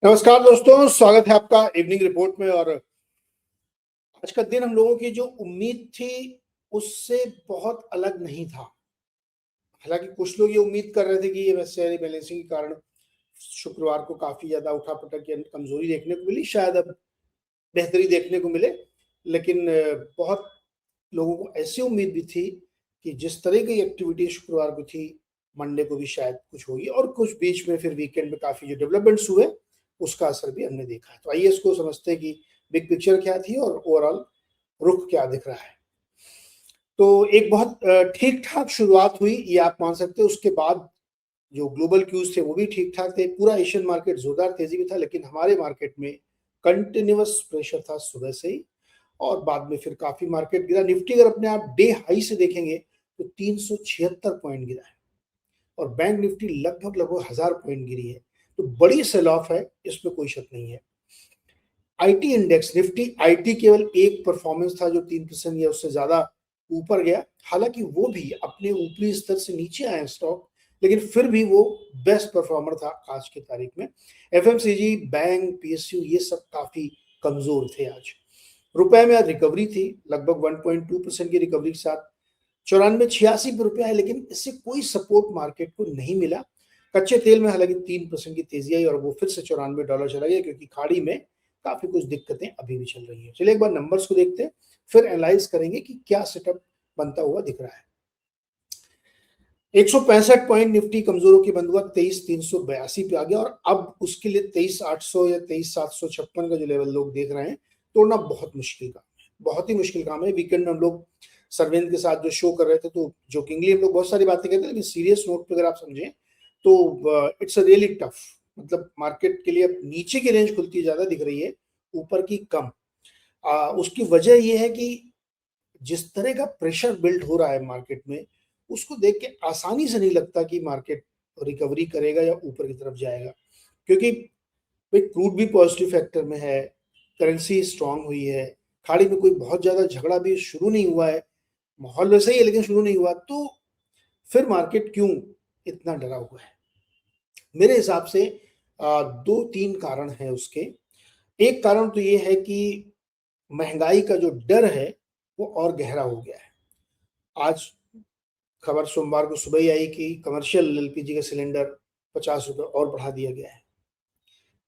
नमस्कार दोस्तों, स्वागत है आपका इवनिंग रिपोर्ट में। और आज का दिन हम लोगों की जो उम्मीद थी उससे बहुत अलग नहीं था। हालांकि कुछ लोग ये उम्मीद कर रहे थे कि ये शेयर बैलेंसिंग के कारण शुक्रवार को काफी ज्यादा उठापटक या कमजोरी देखने को मिली, शायद अब बेहतरी देखने को मिले। लेकिन बहुत लोगों को ऐसी उम्मीद भी थी कि जिस तरह की एक्टिविटी शुक्रवार को थी, मंडे को भी शायद कुछ होगी। और कुछ बीच में फिर वीकेंड में काफी जो डेवलपमेंट्स हुए उसका असर भी हमने देखा है। तो आइए इसको समझते हैं कि बिग पिक्चर क्या थी और ओवरऑल रुख क्या दिख रहा है। तो एक बहुत ठीक ठाक शुरुआत हुई, ये आप मान सकते हो। उसके बाद जो ग्लोबल क्यूज थे वो भी ठीक ठाक थे। पूरा एशियन मार्केट जोरदार तेजी में था, लेकिन हमारे मार्केट में कंटिन्यूअस प्रेशर था सुबह से ही। और बाद में फिर काफी मार्केट गिरा। निफ्टी अगर अपने आप डे हाई से देखेंगे तो 376 पॉइंट गिरा है और बैंक निफ्टी लगभग लगभग 1000 पॉइंट गिरी है। तो बड़ी सेल ऑफ है, इसमें कोई शक नहीं है। आईटी इंडेक्स निफ्टी आईटी केवल एक परफॉर्मेंस था जो 3% या उससे ज्यादा ऊपर गया। हालांकि वो भी अपने ऊपरी स्तर से नीचे आए स्टॉक, लेकिन फिर भी वो बेस्ट परफॉर्मर था आज की तारीख में। एफएमसीजी, बैंक, पीएसयू ये सब काफी कमजोर थे आज। रुपए में आज रिकवरी थी, लगभग 1.2% की रिकवरी के साथ 94-86 पे रुपया है, लेकिन इससे कोई सपोर्ट मार्केट को नहीं मिला। कच्चे तेल में हालांकि 3% की तेजी आई और वो फिर से $94 चला गया, क्योंकि खाड़ी में काफी कुछ दिक्कतें अभी भी चल रही है। चलिए एक बार नंबर्स को देखते हैं, फिर एनालाइज करेंगे कि क्या सेटअप बनता हुआ दिख रहा है। 165 पॉइंट निफ्टी कमजोर होकर बंद हुआ, 23,382 पे आ गया। और अब उसके लिए 23,800 या 23,756 का जो लेवल लोग देख रहे हैं, तोड़ना बहुत मुश्किल काम है, बहुत ही मुश्किल काम है। वीकेंड में हम लोग सरवेंद के साथ जो शो कर रहे थे तो जोकिंगली हम लोग बहुत सारी बातें कहते हैं, लेकिन सीरियस नोट पे अगर आप समझें तो इट्स अ रियली टफ। मतलब मार्केट के लिए अब नीचे की रेंज खुलती ज्यादा दिख रही है, ऊपर की कम। उसकी वजह यह है कि जिस तरह का प्रेशर बिल्ड हो रहा है मार्केट में, उसको देख के आसानी से नहीं लगता कि मार्केट रिकवरी करेगा या ऊपर की तरफ जाएगा। क्योंकि भाई क्रूड भी पॉजिटिव फैक्टर में है, करेंसी स्ट्रांग हुई है, खाड़ी में कोई बहुत ज्यादा झगड़ा भी शुरू नहीं हुआ है, माहौल वैसा ही है लेकिन शुरू नहीं हुआ। तो फिर मार्केट क्यों इतना डरा हुआ है? मेरे हिसाब से दो तीन कारण है उसके। एक कारण तो ये है कि महंगाई का जो डर है वो और गहरा हो गया है। आज खबर सोमवार को सुबह ही आई कि कमर्शियल एलपीजी का सिलेंडर 50 रुपए और बढ़ा दिया गया है।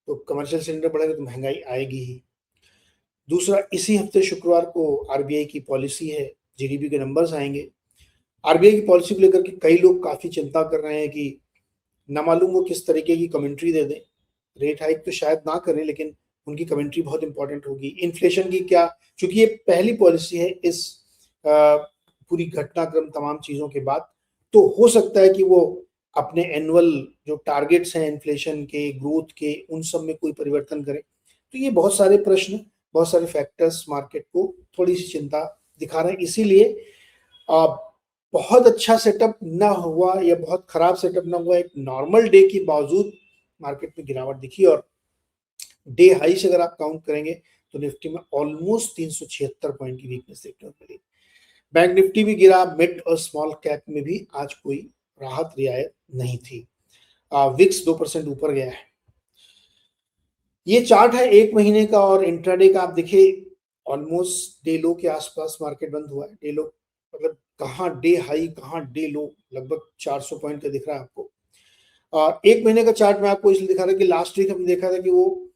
तो कमर्शियल सिलेंडर बढ़ेगा तो महंगाई आएगी ही। दूसरा, इसी हफ्ते शुक्रवार को आरबीआई की पॉलिसी है, जीडीपी के नंबर्स आएंगे। आरबीआई की पॉलिसी को लेकर के कई लोग काफी चिंता कर रहे हैं कि ना मालूम वो किस तरीके की कमेंट्री दे दें। रेट हाइक तो शायद ना करें, लेकिन उनकी कमेंट्री बहुत इंपॉर्टेंट होगी। इन्फ्लेशन की क्या, क्योंकि ये पहली पॉलिसी है इस पूरी घटनाक्रम तमाम चीजों के बाद, तो हो सकता है कि वो अपने एनुअल जो टारगेट्स हैं इन्फ्लेशन के, ग्रोथ के, उन सब में कोई परिवर्तन करें। तो ये बहुत सारे प्रश्न, बहुत सारे फैक्टर्स मार्केट को थोड़ी सी चिंता दिखा रहे हैं। इसीलिए आ, बहुत अच्छा सेटअप ना हुआ या बहुत खराब सेटअप ना हुआ, एक नॉर्मल डे के बावजूद मार्केट में गिरावट दिखी। और डे हाई से अगर आप काउंट करेंगे तो निफ्टी में ऑलमोस्ट 376 पॉइंट की वीकनेस देखने को मिली। बैंक निफ्टी भी गिरा, मिड और स्मॉल कैप में भी आज कोई राहत रियायत नहीं थी। विक्स 2% ऊपर गया है। ये चार्ट है एक महीने का और इंट्राडे का। आप देखिए ऑलमोस्ट डे लो के आसपास मार्केट बंद हुआ है। डे लो मतलब कहाँ डे हाई कहाँ डे लो, लगभग 400 पॉइंट का दिख रहा है आपको। और एक महीने का चार्ट मैं आपको इसलिए दिखा रहा कि लास्ट वीक हमने देखा था कि वो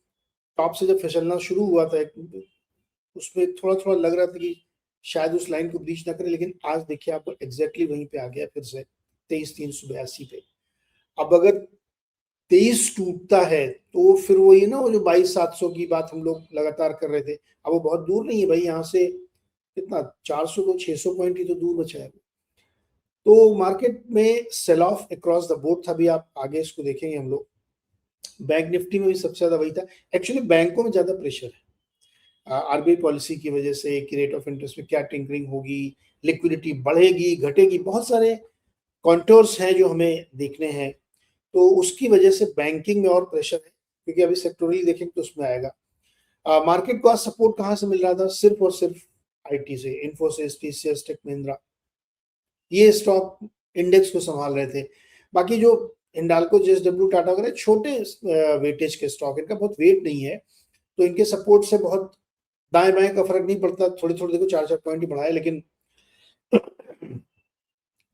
टॉप से जब फिसलना शुरू हुआ था, उसमें थोड़ा थोड़ा लग रहा था कि शायद उस लाइन को ब्रीच ना करे, लेकिन आज देखिए आपको एग्जैक्टली वहीं पे आ गया फिर से 23,382 पे। अब अगर 23 टूटता है तो फिर वही ना, वो जो 22,700 की बात हम लोग लगातार कर रहे थे, अब वो बहुत दूर नहीं है भाई। यहाँ से कितना 400 को 600 पॉइंट ही तो दूर बचा है। तो मार्केट में sell off across the board था। भी आप आगे इसको देखेंगे हम लोग, बैंक निफ्टी में भी सबसे ज्यादा वही था। एक्चुअली बैंकों में ज्यादा प्रेशर है आरबीआई पॉलिसी की वजह से कि रेट ऑफ इंटरेस्ट में क्या टिंकरिंग होगी, लिक्विडिटी बढ़ेगी घटेगी, बहुत सारे कॉन्टोर्स हैं जो हमें देखने हैं। तो उसकी वजह से बैंकिंग में और प्रेशर है, क्योंकि अभी सेक्टोरली देखेंगे तो उसमें आएगा। मार्केट को आज सपोर्ट कहाँ से मिल रहा था? सिर्फ और सिर्फ आईटी से, इन्फोसिस, टीसीएस, टेक महिंद्रा, ये स्टॉक इंडेक्स को संभाल रहे थे। बाकी जो हिंडाल्को, जेएसडब्ल्यू, टाटा वगैरह छोटे वेटेज के स्टॉक, इनका बहुत वेट नहीं है, तो इनके सपोर्ट से बहुत दाएं बाएं का फर्क नहीं पड़ता, थोड़ी थोड़ी देखो 4-4 पॉइंट ही बढ़ाए, लेकिन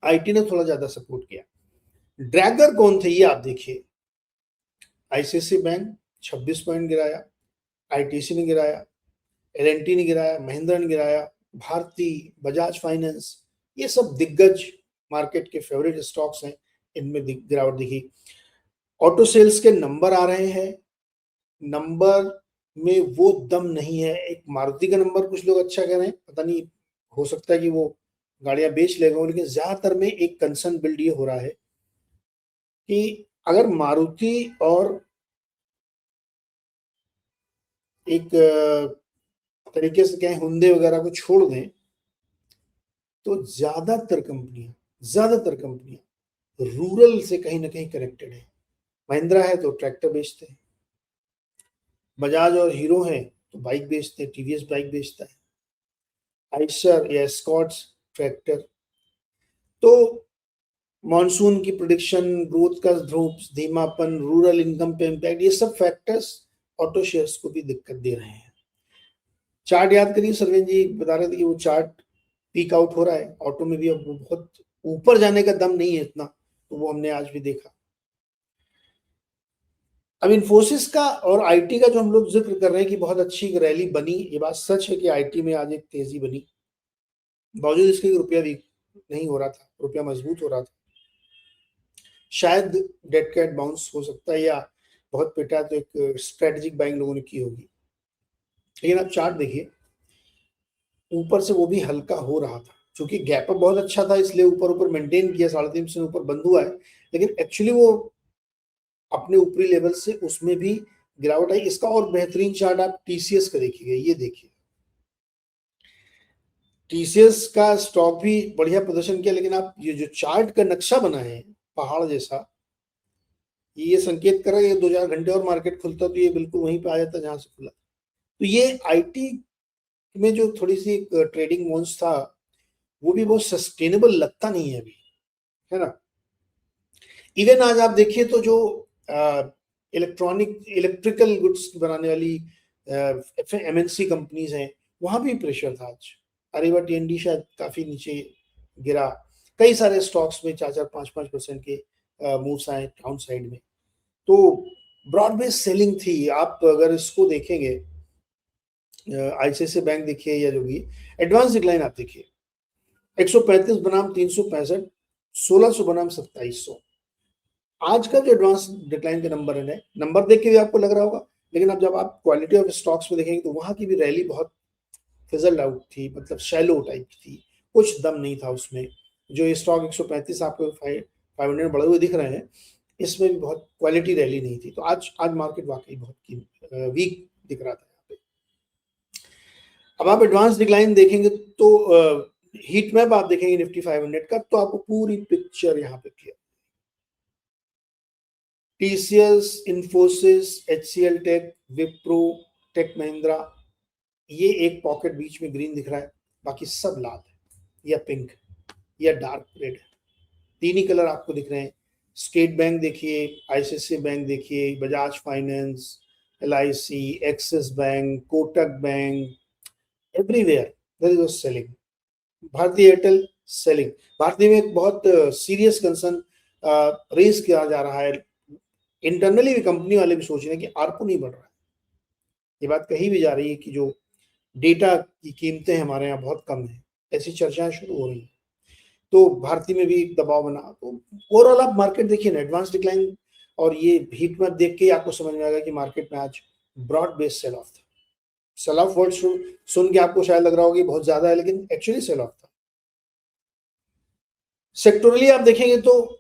आईटी ने थोड़ा ज्यादा सपोर्ट किया। ड्रैगर कौन थे ये आप देखिए, आईसीआईसीआई बैंक 26 पॉइंट गिराया, आईटीसी ने गिराया, एलएनटी ने गिराया, महिंद्रा ने गिराया, भारती, बजाज फाइनेंस, ये सब दिग्गज मार्केट के फेवरेट स्टॉक्स हैं, इनमें गिरावट दिखी। ऑटो सेल्स के नंबर आ रहे हैं, नंबर में वो दम नहीं है। एक मारुति का नंबर कुछ लोग अच्छा कह रहे हैं, पता नहीं, हो सकता है कि वो गाड़ियां बेच लेगा, लेकिन ज्यादातर में एक कंसर्न बिल्ड ये हो रहा है कि अगर मारुति और एक तरीके से कहें हुंडई वगैरह को छोड़ दें, तो ज्यादातर कंपनियां रूरल से कहीं ना कहीं कनेक्टेड है। महिंद्रा है तो ट्रैक्टर बेचते हैं, बजाज और हीरो है तो बाइक बेचते हैं, टीवीएस बाइक बेचता है, आइशर या स्कॉट्स ट्रैक्टर। तो मॉनसून की प्रिडिक्शन, ग्रोथ का धीमापन, रूरल इनकम पे इम्पैक्ट, ये सब फैक्टर्स ऑटो शेयर्स को भी दिक्कत दे रहे हैं। चार्ट याद करिए, सरवीन जी बता रहे थे कि वो चार्ट पीक आउट हो रहा है, ऑटो में भी अब बहुत ऊपर जाने का दम नहीं है इतना, तो वो हमने आज भी देखा। अब इन्फोसिस का और आईटी का जो हम लोग जिक्र कर रहे हैं कि बहुत अच्छी रैली बनी, ये बात सच है कि आईटी में आज एक तेजी बनी, बावजूद इसके कि रुपया वीक नहीं हो रहा था, रुपया मजबूत हो रहा था। शायद डेड कैट बाउंस हो सकता है, या बहुत पिटा तो एक स्ट्रेटेजिक बाइंग लोगों ने की होगी। लेकिन आप चार्ट देखिए, ऊपर से वो भी हल्का हो रहा था, क्योंकि गैप अप बहुत अच्छा था इसलिए ऊपर ऊपर मेंटेन किया, 3.5% ऊपर बंद हुआ है, लेकिन एक्चुअली वो अपने ऊपरी लेवल से उसमें भी गिरावट आई। इसका और बेहतरीन चार्ट आप टीसीएस का देखिए, ये देखिए, टीसीएस का स्टॉक भी बढ़िया प्रदर्शन किया, लेकिन आप ये जो चार्ट का नक्शा बना है पहाड़ जैसा, ये संकेत कर रहा है 2-4 घंटे और मार्केट खुलता तो ये बिल्कुल वहीं पे आ जाता जहां से खुला। तो ये आईटी में जो थोड़ी सी ट्रेडिंग मोन्स था, वो भी बहुत सस्टेनेबल लगता नहीं है अभी, है ना। इवन आज आप देखिए तो जो इलेक्ट्रिकल गुड्स बनाने वाली एमएनसी कंपनीज हैं, वहां भी प्रेशर था आज। अरेवा टीएनडी शायद काफी नीचे गिरा, कई सारे स्टॉक्स में 4-4, 5-5% के मूव्स आए डाउन साइड में। तो ब्रॉड बेस्ड सेलिंग थी। आप अगर इसको देखेंगे, आईसीआईसीआई बैंक देखिए या जो भी एडवांस डिक्लाइन आप देखिए, 135 बनाम 365, 1600 बनाम 2700, आज का जो एडवांस डिक्लाइन के नंबर है, नंबर देख के भी आपको लग रहा होगा, लेकिन अब जब आप क्वालिटी ऑफ स्टॉक्स में देखेंगे तो वहां की भी रैली बहुत फिजल आउट थी, मतलब शैलो टाइप की थी, कुछ दम नहीं था उसमें। जो ये स्टॉक 135 आपको 500 बढ़े हुए दिख रहे हैं, इसमें भी बहुत क्वालिटी रैली नहीं थी। तो आज मार्केट वाकई बहुत वीक दिख रहा था यहाँ पे। अब आप एडवांस डिक्लाइन देखेंगे तो हीट मैप आप देखेंगे निफ्टी 500 का, तो आपको पूरी पिक्चर यहाँ पे clear. TCS, Infosys, HCL tech, Wipro, tech Mahindra, ये एक पॉकेट बीच में ग्रीन दिख रहा है, बाकी सब लाल है या पिंक या डार्क रेड, तीन ही कलर आपको दिख रहे हैं। स्टेट बैंक देखिए, आईसीआईसीआई बैंक देखिए, Bajaj finance, LIC, Axis bank, Kotak bank, everywhere there is selling. Bharti Airtel selling. भारतीय में एक बहुत सीरियस कंसर्न रेज किया जा रहा है, इंटरनली भी कंपनी वाले भी सोच रहे हैं कि आरपू नहीं बढ़ रहा है। ये बात कही भी जा रही है कि जो डेटा की कीमतें हमारे यहाँ बहुत कम है, ऐसी चर्चाएं शुरू हो रही हैं। तो भारतीय में भी दबाव बना। तो ओवरऑल आप मार्केट देखिए ना, एडवांस डिक्लाइन और ये हीट मैप देख के आपको समझ में आएगा कि मार्केट में आज ब्रॉड बेस्ड सेल ऑफ था। सेल ऑफ वर्ड सुन के आपको शायद लग रहा होगा बहुत ज्यादा है, लेकिन एक्चुअली सेल ऑफ था। सेक्टोरली आप देखेंगे तो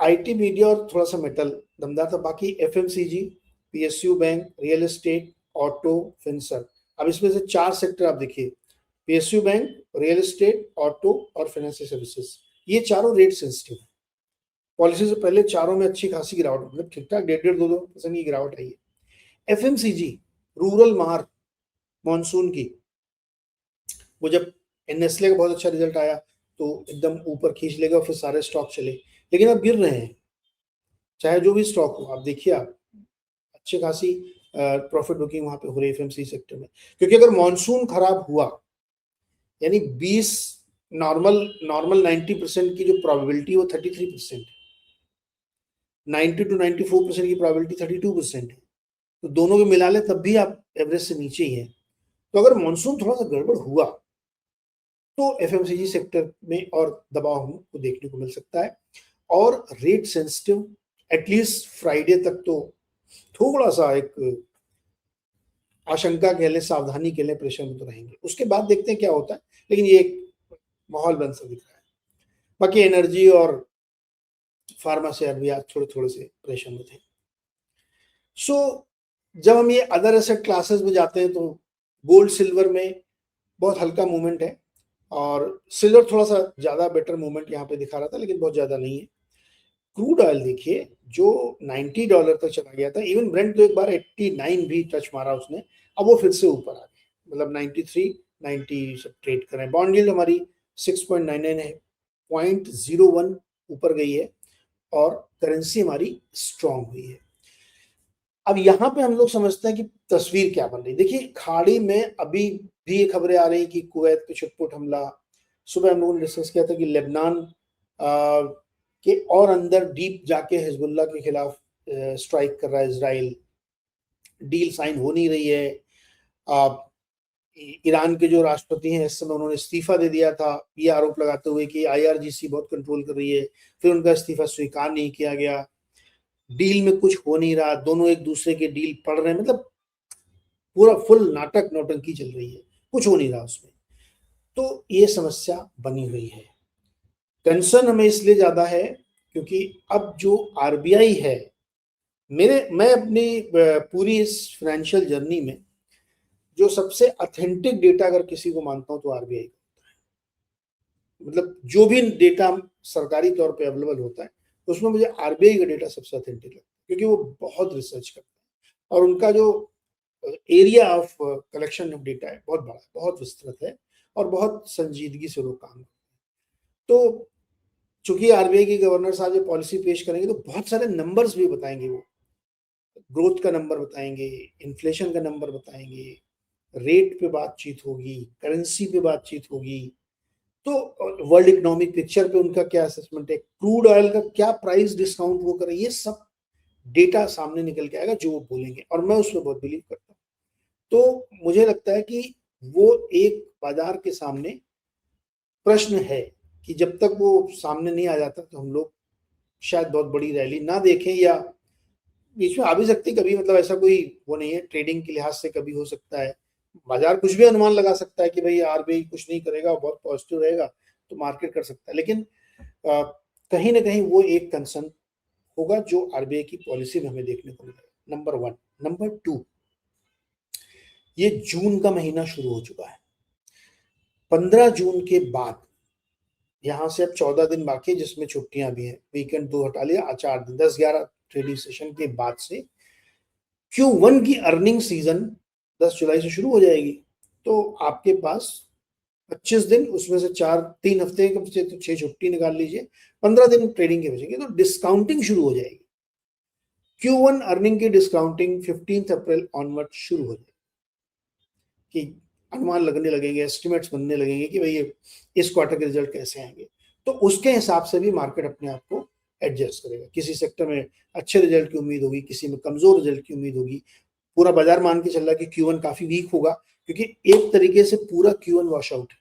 आईटी, मीडिया और थोड़ा सा मेटल दमदार था, बाकी FMCG, PSU bank, real estate, auto, Finserv. अब इसमें से 4 सेक्टर आप देखिए, PSU bank, real estate, auto और फाइनेंशियल सर्विसेज, ये चारों रेट सेंसिटिव है। पॉलिसी से पहले चारों में अच्छी खासी गिरावट, मतलब ठीक ठाक 1.5-2% की गिरावट आई है। एफएमसीजी, रूरल मार मॉनसून की, वो जब नेस्ले का बहुत अच्छा रिजल्ट आया तो एकदम ऊपर खींच लेगा, फिर सारे स्टॉक चले, लेकिन अब गिर रहे हैं। चाहे जो भी स्टॉक हो, आप देखिए, आप अच्छी खासी प्रॉफिट बुकिंग वहां पे हो रही है एफएमसी सेक्टर में। क्योंकि अगर मानसून खराब हुआ, यानी 20 नॉर्मल नॉर्मल 90% की जो प्रोबेबिलिटी वो 33%, 90 to 94% की प्रोबेबिलिटी 32% है। तो दोनों को मिला ले तब भी आप एवरेज से नीचे ही है। तो अगर मानसून थोड़ा सा गड़बड़ हुआ तो एफएमसीजी सेक्टर में और दबाव हमको देखने को मिल सकता है। और रेट सेंसिटिव एटलीस्ट फ्राइडे तक तो थोड़ा सा एक आशंका के लिए, सावधानी के लिए प्रेशर में तो रहेंगे। उसके बाद देखते हैं क्या होता है, लेकिन ये एक माहौल बन सा दिख रहा है। बाकी एनर्जी और फार्मा शेयर भी आज थोड़े थोड़े से प्रेशर में थे। सो जब हम ये अदर एसेट क्लासेस में जाते हैं तो गोल्ड सिल्वर में बहुत हल्का मूवमेंट है, और सिल्वर थोड़ा सा ज्यादा बेटर मूवमेंट यहाँ पे दिखा रहा था, लेकिन बहुत ज्यादा नहीं है। क्रूड ऑयल देखिए जो $90 तक चला गया था, इवन ब्रेंट तो एक बार 89 भी टच मारा उसने, अब वो फिर से ऊपर आ गया, मतलब 93 90 सब ट्रेड कर रहे हैं। बॉन्ड यील्ड हमारी 6.99 है, 0.01 ऊपर गई है, और करेंसी हमारी स्ट्रांग हुई है। अब यहाँ पे हम लोग समझते हैं कि तस्वीर क्या बन रही। देखिए खाड़ी में अभी भी खबरें आ रही कि कुवैत पे छुटपुट हमला, सुबह हम लोगों ने डिस्कस किया था कि लेबनान के और अंदर डीप जाके हिजबुल्लाह के खिलाफ स्ट्राइक कर रहा है इसराइल, डील साइन हो नहीं रही है। ईरान के जो राष्ट्रपति हैं इस समय उन्होंने इस्तीफा दे दिया था, ये आरोप लगाते हुए कि आईआरजीसी बहुत कंट्रोल कर रही है, फिर उनका इस्तीफा स्वीकार नहीं किया गया। डील में कुछ हो नहीं रहा, दोनों एक दूसरे के डील पढ़ रहे हैं, मतलब पूरा फुल नाटक नौटंकी चल रही है, कुछ हो नहीं रहा उसमें। तो ये समस्या बनी हुई है। कंसर्न हमें इसलिए ज्यादा है क्योंकि अब जो आरबीआई है, मैं अपनी पूरी इस फाइनेंशियल जर्नी में जो सबसे ऑथेंटिक डेटा अगर किसी को मानता हूं तो आरबीआई का, मतलब जो भी डेटा सरकारी तौर पे अवेलेबल होता है उसमें मुझे आरबीआई का डेटा सबसे ऑथेंटिक लगता है, क्योंकि वो बहुत रिसर्च करता है और उनका जो area of collection of data है बहुत बड़ा, बहुत विस्तृत है, और बहुत संजीदगी से लोग काम करते हैं। तो चूंकि आरबीआई के गवर्नर साहब जो पॉलिसी पेश करेंगे तो बहुत सारे नंबर्स भी बताएंगे, वो ग्रोथ का नंबर बताएंगे, इन्फ्लेशन का नंबर बताएंगे, रेट पे बातचीत होगी, करेंसी पे बातचीत होगी, तो वर्ल्ड इकोनॉमिक पिक्चर पे उनका क्या असेसमेंट है, क्रूड ऑयल का क्या प्राइस डिस्काउंट वो करें, ये सब डेटा सामने निकल के आएगा जो वो बोलेंगे, और मैं उसमें बहुत बिलीव करता हूँ। तो मुझे लगता है कि वो एक बाजार के सामने प्रश्न है कि जब तक वो सामने नहीं आ जाता तो हम लोग शायद बहुत बड़ी रैली ना देखें, या बीच में आ भी सकती कभी, मतलब ऐसा कोई वो नहीं है, ट्रेडिंग के लिहाज से कभी हो सकता है, बाजार कुछ भी अनुमान लगा सकता है कि भाई आरबीआई कुछ नहीं करेगा, बहुत पॉजिटिव रहेगा, तो मार्केट कर सकता है। लेकिन कहीं ना कहीं वो एक कंसर्न होगा जो आरबीआई की पॉलिसी में हमें देखने को मिलेगा, नंबर वन। नंबर टू, ये जून का महीना शुरू हो चुका है। 15 जून के बाद यहाँ से अब 14 दिन बाकी है, जिसमें छुट्टियां भी हैं, वीकेंड 2 हटा लिया, 4 दिन, 10-11 ट्रेडिंग सेशन के बाद से Q1 की अर्निंग सीजन 10 जुलाई से शुरू हो जाएगी। तो आपके पास 25 दिन, उसमें से 3 हफ्ते कम से तो 6 छुट्टी निकाल लीजिए, 15 दिन ट्रेडिंग के बचेंगे, तो डिस्काउंटिंग शुरू हो जाएगी। Q1 अर्निंग की डिस्काउंटिंग 15 अप्रैल ऑनवर्ड शुरू हो जाएगी, कि अनुमान लगने लगेंगे, एस्टिमेट्स बनने लगेंगे कि भाई ये इस क्वार्टर के रिजल्ट कैसे आएंगे, तो उसके हिसाब से भी मार्केट अपने आप को एडजस्ट करेगा। किसी सेक्टर में अच्छे रिजल्ट की उम्मीद होगी, किसी में कमजोर रिजल्ट की उम्मीद होगी। पूरा बाजार मान के चल रहा है कि Q1 काफी वीक होगा, क्योंकि एक तरीके से पूरा Q1 वॉश आउट है।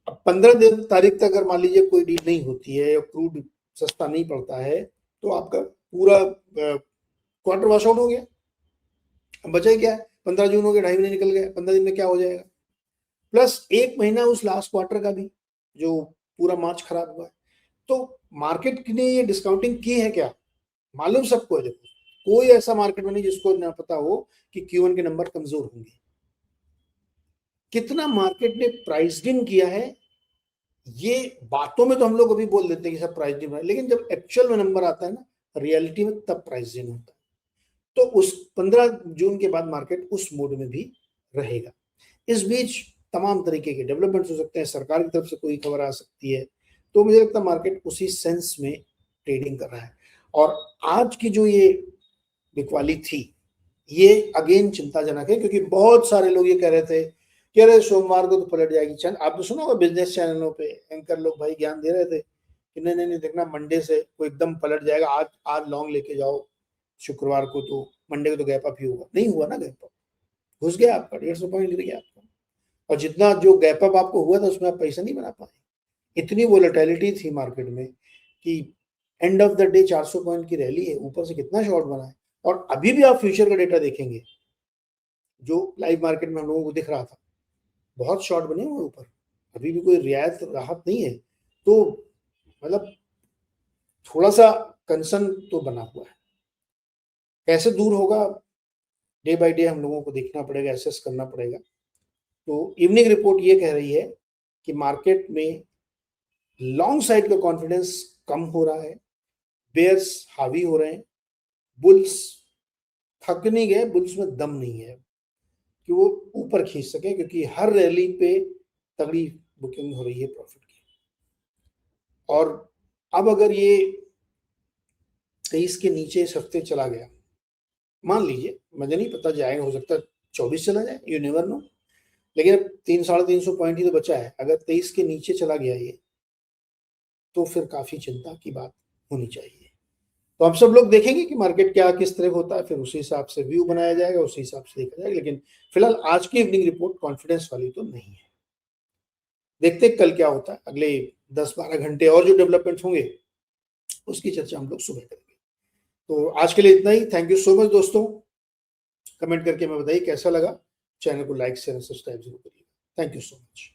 अब 15 तारीख तक अगर मान लीजिए कोई डील नहीं होती है या क्रूड सस्ता नहीं पड़ता है, तो आपका पूरा क्वार्टर वॉश आउट हो गया। अब बचा क्या है, 15 जून हो गया, 2.5 महीने निकल गए, 15 दिन में क्या हो जाएगा, प्लस 1 महीना उस लास्ट क्वार्टर का भी जो पूरा मार्च खराब हुआ है। तो मार्केट ने ये डिस्काउंटिंग की है क्या, मालूम सबको है। देखो कोई ऐसा मार्केट में नहीं जिसको ना पता हो कि Q1 के नंबर कमजोर होंगे। कितना मार्केट ने प्राइस्ड इन किया है, ये बातों में तो हम लोग अभी बोल देते हैं कि सब प्राइस्ड इन है, लेकिन जब एक्चुअल में नंबर आता है ना रियलिटी में, तब प्राइस्ड इन होता है। तो उस 15 जून के बाद मार्केट उस मोड में भी रहेगा। इस बीच तमाम तरीके के डेवलपमेंट्स हो सकते हैं, सरकार की तरफ से कोई खबर आ सकती है, तो मुझे लगता है मार्केट उसी सेंस में ट्रेडिंग कर रहा है। और आज की जो ये बिकवाली थी, ये अगेन चिंताजनक है, क्योंकि बहुत सारे लोग ये कह रहे थे कि अरे सोमवार को तो पलट जाएगी। चैनल आपने सुना होगा, बिजनेस चैनलों पे एंकर लोग भाई ज्ञान दे रहे थे कि नहीं नहीं नहीं, देखना मंडे से वो एकदम पलट जाएगा, आज लॉन्ग लेके जाओ, शुक्रवार को तो, मंडे को तो गैप अप ही होगा। नहीं हुआ ना गैप अप, घुस गया आपका 150 पॉइंट गिर गया आपका, और जितना जो गैप अप आपको हुआ था उसमें आप पैसा नहीं बना पाए। इतनी वोलेटिलिटी थी मार्केट में कि end of the day 400 point की रैली है, ऊपर से कितना शॉर्ट बना है। और अभी भी आप फ्यूचर का डेटा देखेंगे जो लाइव मार्केट में हम लोगों को दिख रहा था, बहुत शॉर्ट बने हुए ऊपर, अभी भी कोई रियायत राहत नहीं है। तो मतलब थोड़ा सा कंसर्न तो बना हुआ है। कैसे दूर होगा, डे बाय डे हम लोगों को देखना पड़ेगा, एसेस करना पड़ेगा। तो इवनिंग रिपोर्ट ये कह रही है कि मार्केट में लॉन्ग साइड का कॉन्फिडेंस कम हो रहा है, बेयर्स हावी हो रहे हैं, बुल्स थक नहीं गए, बुल्स में दम नहीं है कि वो ऊपर खींच सके, क्योंकि हर रैली पे तगड़ी बुकिंग हो रही है प्रॉफिट की। और अब अगर ये 23 के नीचे इस हफ्ते चला गया, मान लीजिए, मुझे नहीं पता जाएगा, हो सकता है 24 चला जाए, यू नेवर नो, लेकिन अब 300-350 पॉइंट ही तो बचा है। अगर 23 के नीचे चला गया ये, तो फिर काफी चिंता की बात होनी चाहिए। तो हम सब लोग देखेंगे कि मार्केट क्या किस तरह होता है, फिर उसी हिसाब से व्यू बनाया जाएगा, उसी हिसाब से देखा जाएगा। लेकिन फिलहाल आज की इवनिंग रिपोर्ट कॉन्फिडेंस वाली तो नहीं है। देखते हैं कल क्या होता है, अगले 10-12 घंटे और जो डेवलपमेंट होंगे उसकी चर्चा हम लोग सुबह करेंगे। तो आज के लिए इतना ही। थैंक यू सो मच दोस्तों। कमेंट करके मैं बताइए कैसा लगा। चैनल को लाइक शेयर सब्सक्राइब जरूर करिए। Thank you so much.